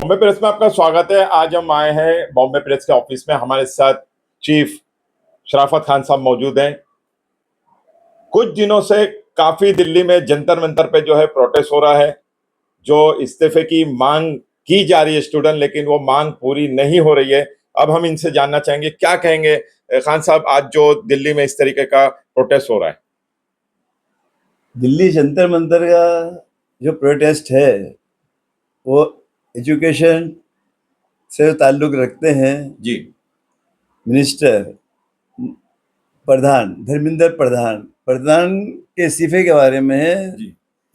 Bombay press में आपका स्वागत है। आज हम आए हैं बॉम्बे प्रेस के ऑफिस में। हमारे साथ चीफ शराफत खान साहब मौजूद हैं। कुछ दिनों से काफी दिल्ली में जंतर मंतर पे जो है प्रोटेस्ट हो रहा है, जो इस्तीफे की मांग की जा रही है स्टूडेंट, लेकिन वो मांग पूरी नहीं हो रही है। अब हम इनसे जानना चाहेंगे क्या कहेंगे खान साहब, आज जो दिल्ली में इस तरीके का प्रोटेस्ट हो रहा है। दिल्ली जंतर मंतर का जो प्रोटेस्ट है वो एजुकेशन से ताल्लुक रखते हैं। जी। मिनिस्टर प्रधान धर्मेंद्र प्रधान के इस्तीफे के बारे में है।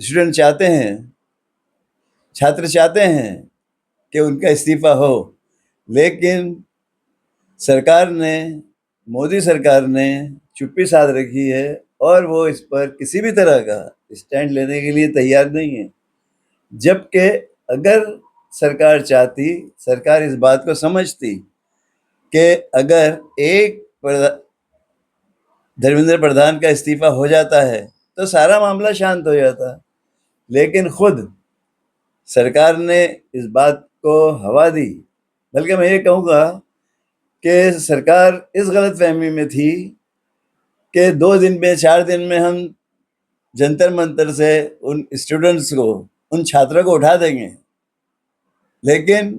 स्टूडेंट चाहते हैं, छात्र चाहते हैं कि उनका इस्तीफा हो, लेकिन सरकार ने, मोदी सरकार ने चुप्पी साध रखी है और वो इस पर किसी भी तरह का स्टैंड लेने के लिए तैयार नहीं है। जबकि अगर सरकार चाहती, सरकार इस बात को समझती कि अगर एक धर्मेंद्र प्रधान का इस्तीफा हो जाता है तो सारा मामला शांत हो जाता, लेकिन खुद सरकार ने इस बात को हवा दी। बल्कि मैं ये कहूँगा कि सरकार इस गलतफहमी में थी कि 2 दिन में, 4 दिन में हम जंतर मंतर से उन स्टूडेंट्स को, उन छात्रों को उठा देंगे, लेकिन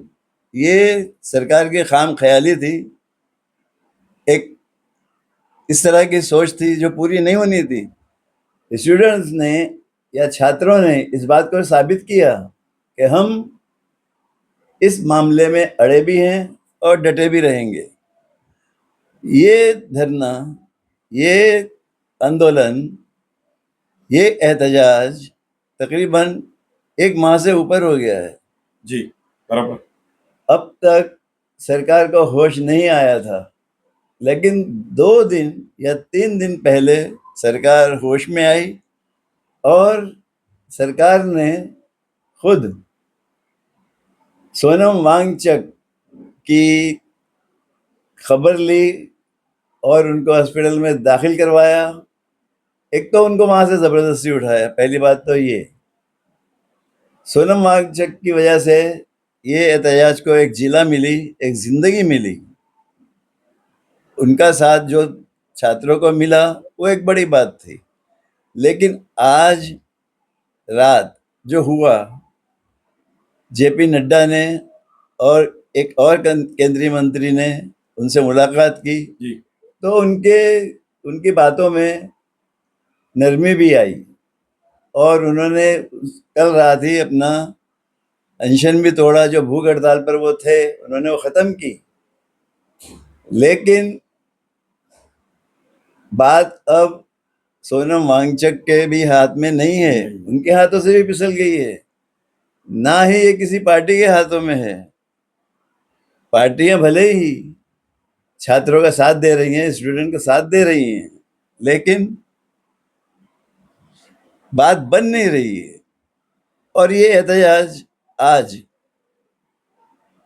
ये सरकार की खाम ख्याली थी। एक इस तरह की सोच थी जो पूरी नहीं होनी थी। स्टूडेंट्स ने या छात्रों ने इस बात को साबित किया कि हम इस मामले में अड़े भी हैं और डटे भी रहेंगे। ये धरना, ये आंदोलन, ये एहतजाज तकरीबन 1 माह से ऊपर हो गया है। जी, बराबर। अब तक सरकार को होश नहीं आया था, लेकिन 2 दिन या 3 दिन पहले सरकार होश में आई और सरकार ने खुद सोनम वांगचुक की खबर ली और उनको हॉस्पिटल में दाखिल करवाया। एक तो उनको वहाँ से ज़बरदस्ती उठाया, पहली बात तो ये। सोनम वांगचुक की वजह से ये एहतजाज को एक जिला मिली, एक ज़िंदगी मिली। उनका साथ जो छात्रों को मिला वो एक बड़ी बात थी। लेकिन आज रात जो हुआ, जेपी नड्डा ने और एक और केंद्रीय मंत्री ने उनसे मुलाकात की जी। तो उनकी बातों में नरमी भी आई और उन्होंने कल रात ही अपना अनशन भी तोड़ा। जो भूख हड़ताल पर वो थे, उन्होंने वो ख़त्म की। लेकिन बात अब सोनम वांगचुक के भी हाथ में नहीं है, उनके हाथों से भी फिसल गई है, ना ही ये किसी पार्टी के हाथों में है। पार्टियां भले ही छात्रों का साथ दे रही हैं, स्टूडेंट का साथ दे रही हैं, लेकिन बात बन नहीं रही है। और ये एहतजाज आज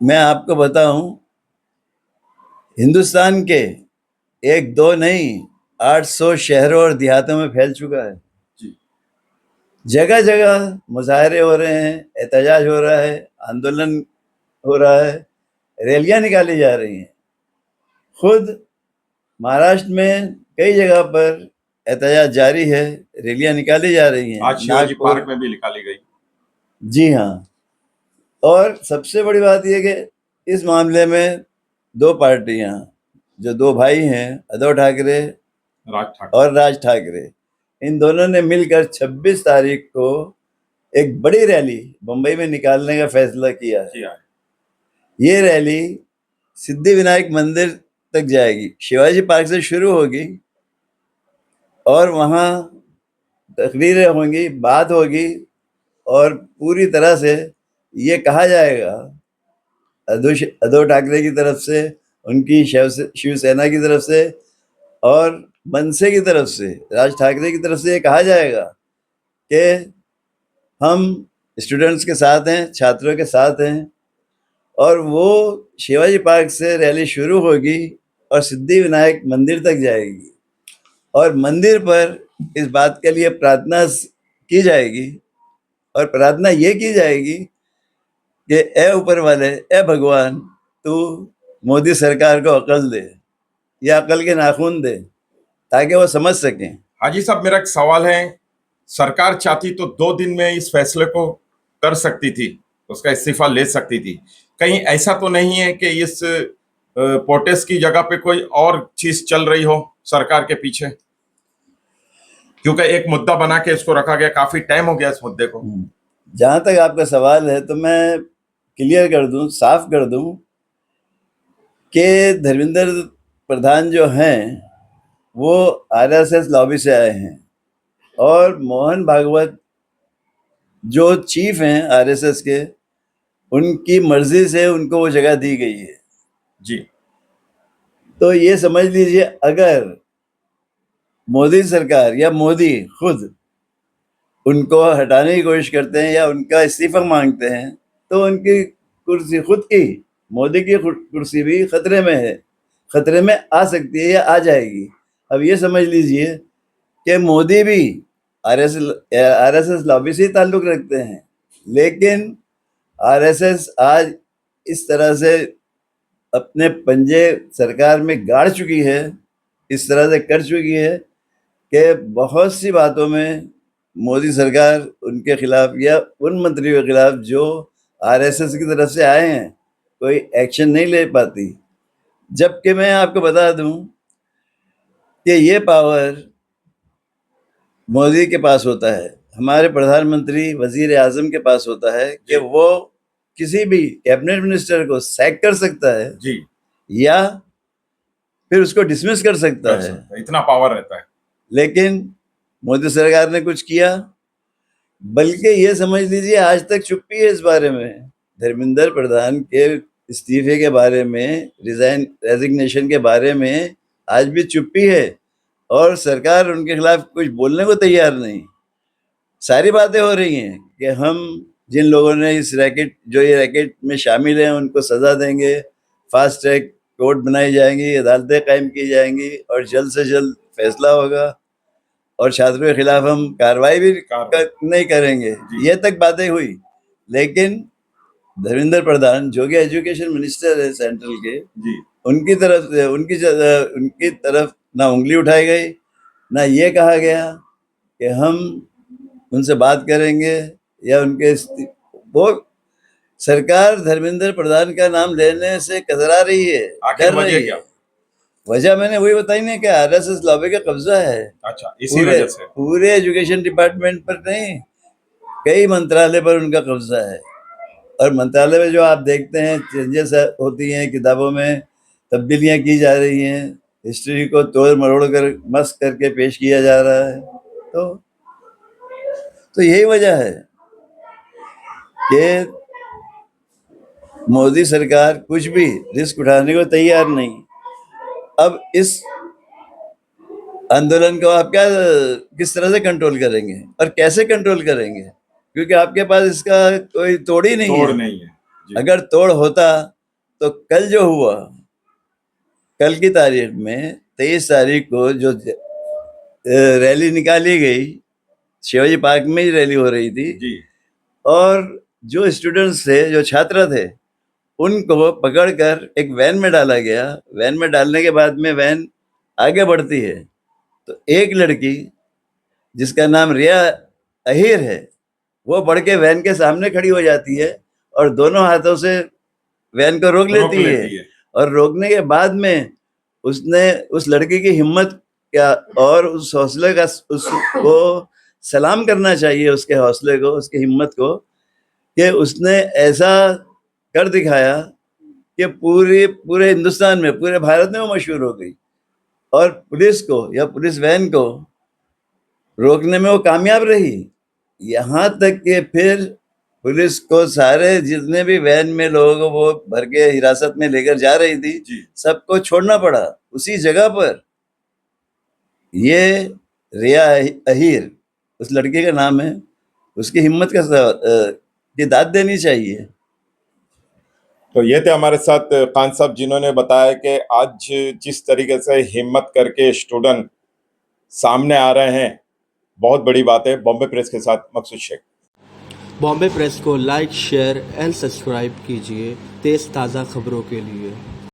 मैं आपको बताऊं, हिंदुस्तान के 1-2 नहीं, 800 शहरों और देहातों में फैल चुका है। जगह जगह मुजाहरे हो रहे हैं, एहतजाज हो रहा है, आंदोलन हो रहा है, रैलियां निकाली जा रही हैं। खुद महाराष्ट्र में कई जगह पर एहतजाज जारी है, रैलियां निकाली जा रही हैं। आज शिवाजी पार्क में भी निकाली गई। जी हाँ। और सबसे बड़ी बात यह कि इस मामले में 2 पार्टियां, जो 2 भाई हैं, उद्धव ठाकरे और राज ठाकरे, इन दोनों ने मिलकर 26 तारीख को एक बड़ी रैली मुंबई में निकालने का फैसला किया है। ये रैली सिद्धिविनायक मंदिर तक जाएगी, शिवाजी पार्क से शुरू होगी और वहाँ तकरीरें होंगी, बात होगी और पूरी तरह से ये कहा जाएगा उद्धव ठाकरे की तरफ से, उनकी शिवसेना की तरफ से और मनसे की तरफ से, राज ठाकरे की तरफ से ये कहा जाएगा कि हम स्टूडेंट्स के साथ हैं, छात्रों के साथ हैं। और वो शिवाजी पार्क से रैली शुरू होगी और सिद्धिविनायक मंदिर तक जाएगी और मंदिर पर इस बात के लिए प्रार्थना की जाएगी और प्रार्थना ये की जाएगी कि ए ऊपर वाले, ए भगवान, तू मोदी सरकार को अकल दे या अकल के नाखून दे ताकि वो समझ सकें। हाजी साहब, मेरा एक सवाल है। सरकार चाहती तो 2 दिन में इस फैसले को कर सकती थी, उसका इस्तीफा ले सकती थी। कहीं ऐसा तो नहीं है कि इस प्रोटेस्ट की जगह पे कोई और चीज चल रही हो सरकार के पीछे? क्योंकि एक मुद्दा बना के इसको रखा गया, काफी टाइम हो गया इस मुद्दे को। जहां तक आपका सवाल है तो मैं क्लियर कर दूं, साफ कर दूं कि धर्मेंद्र प्रधान जो हैं वो आरएसएस लॉबी से आए हैं और मोहन भागवत जो चीफ हैं आरएसएस के, उनकी मर्जी से उनको वो जगह दी गई है जी। तो ये समझ लीजिए, अगर मोदी सरकार या मोदी खुद उनको हटाने की कोशिश करते हैं या उनका इस्तीफा मांगते हैं तो उनकी कुर्सी, खुद की मोदी की कुर्सी भी खतरे में है, खतरे में आ सकती है या आ जाएगी। अब ये समझ लीजिए कि मोदी भी आरएसएस लॉबी से ही ताल्लुक रखते हैं, लेकिन आरएसएस आज इस तरह से अपने पंजे सरकार में गाड़ चुकी है, इस तरह से कर चुकी है कि बहुत सी बातों में मोदी सरकार उनके खिलाफ या उन मंत्रियों के खिलाफ जो आरएसएस की तरफ से आए हैं कोई एक्शन नहीं ले पाती। जबकि मैं आपको बता दूं कि ये पावर मोदी के पास होता है, हमारे प्रधानमंत्री वजीर आजम के पास होता है कि वो किसी भी कैबिनेट मिनिस्टर को सैक कर सकता है जी। या फिर उसको डिसमिस कर सकता है, इतना पावर रहता है। लेकिन मोदी सरकार ने कुछ किया, बल्कि ये समझ लीजिए आज तक चुप्पी है इस बारे में। धर्मेंद्र प्रधान के इस्तीफे के बारे में, रेजिग्नेशन के बारे में आज भी चुप्पी है और सरकार उनके खिलाफ कुछ बोलने को तैयार नहीं। सारी बातें हो रही हैं कि हम जिन लोगों ने इस ये रैकेट में शामिल हैं उनको सजा देंगे, फास्ट ट्रैक कोर्ट बनाई जाएंगी, अदालतें कायम की जाएंगी और जल्द से जल्द फैसला होगा और छात्रों के खिलाफ हम कार्रवाई भी नहीं करेंगे। ये तक बातें हुई, लेकिन धर्मेंद्र प्रधान जो कि एजुकेशन मिनिस्टर है सेंट्रल के, उनकी तरफ ना उंगली उठाई गई, ना ये कहा गया कि हम उनसे बात करेंगे या उनके वो सरकार धर्मेंद्र प्रधान का नाम लेने से कतरा रही है, डर रही है। वजह मैंने वही बताई ना कि आरएसएस लॉबी का कब्जा है। अच्छा, इसी वजह से पूरे एजुकेशन डिपार्टमेंट पर नहीं, कई मंत्रालय पर उनका कब्जा है और मंत्रालय में जो आप देखते हैं चेंजेस होती हैं, किताबों में तब्दीलियां की जा रही हैं, हिस्ट्री को तोड़ मरोड़ कर मस्त करके पेश किया जा रहा है। तो यही वजह है कि मोदी सरकार कुछ भी रिस्क उठाने को तैयार नहीं। अब इस आंदोलन को आप किस तरह से कंट्रोल करेंगे और कैसे कंट्रोल करेंगे, क्योंकि आपके पास इसका कोई तोड़ ही नहीं है। अगर तोड़ होता तो कल जो हुआ, कल की तारीख में 23 तारीख को जो रैली निकाली गई, शिवाजी पार्क में ही रैली हो रही थी जी। और जो स्टूडेंट्स थे, जो छात्र थे, उनको पकड़कर एक वैन में डाला गया। वैन में डालने के बाद में वैन आगे बढ़ती है तो एक लड़की जिसका नाम रिया अहीर है वो बढ़ के वैन के सामने खड़ी हो जाती है और दोनों हाथों से वैन को रोक लेती है। और रोकने के बाद में उसने उस लड़की की हिम्मत क्या और उस हौसले का, उसको सलाम करना चाहिए, उसके हौसले को, उसकी हिम्मत को, कि उसने ऐसा कर दिखाया कि पूरे हिंदुस्तान में, पूरे भारत में वो मशहूर हो गई और पुलिस को या पुलिस वैन को रोकने में वो कामयाब रही। यहाँ तक कि फिर पुलिस को सारे जितने भी वैन में लोगों को वो भर के हिरासत में लेकर जा रही थी सबको छोड़ना पड़ा उसी जगह पर। ये रिया अहीर उस लड़के का नाम है, उसकी हिम्मत की दाद देनी चाहिए। तो ये थे हमारे साथ खान साहब जिन्होंने बताया कि आज जिस तरीके से हिम्मत करके स्टूडेंट सामने आ रहे हैं, बहुत बड़ी बात है। बॉम्बे प्रेस के साथ मकसूद शेख। बॉम्बे प्रेस को लाइक, शेयर एंड सब्सक्राइब कीजिए तेज़ ताज़ा खबरों के लिए।